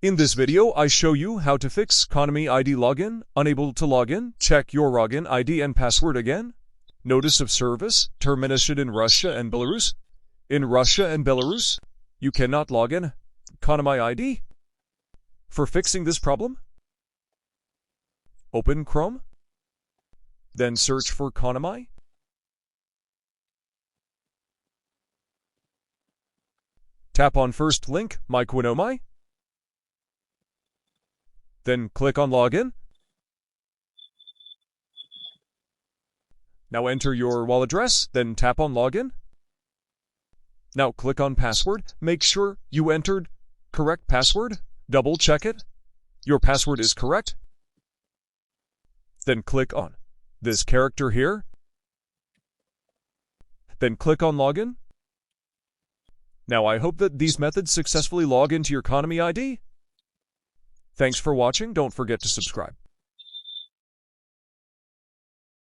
In this video, I show you how to fix Konami ID login, unable to log in, check your login ID and password again, notice of service, termination in Russia and Belarus. In Russia and Belarus, you cannot log in Konami ID. For fixing this problem, open Chrome, then search for Konami. Tap on first link, My Konami. Then click on Login. Now enter your wallet address, then tap on Login. Now click on Password. Make sure you entered correct password. Double check it. Your password is correct. Then click on this character here. Then click on Login. Now I hope that these methods successfully log into your Konami ID. Thanks for watching. Don't forget to subscribe.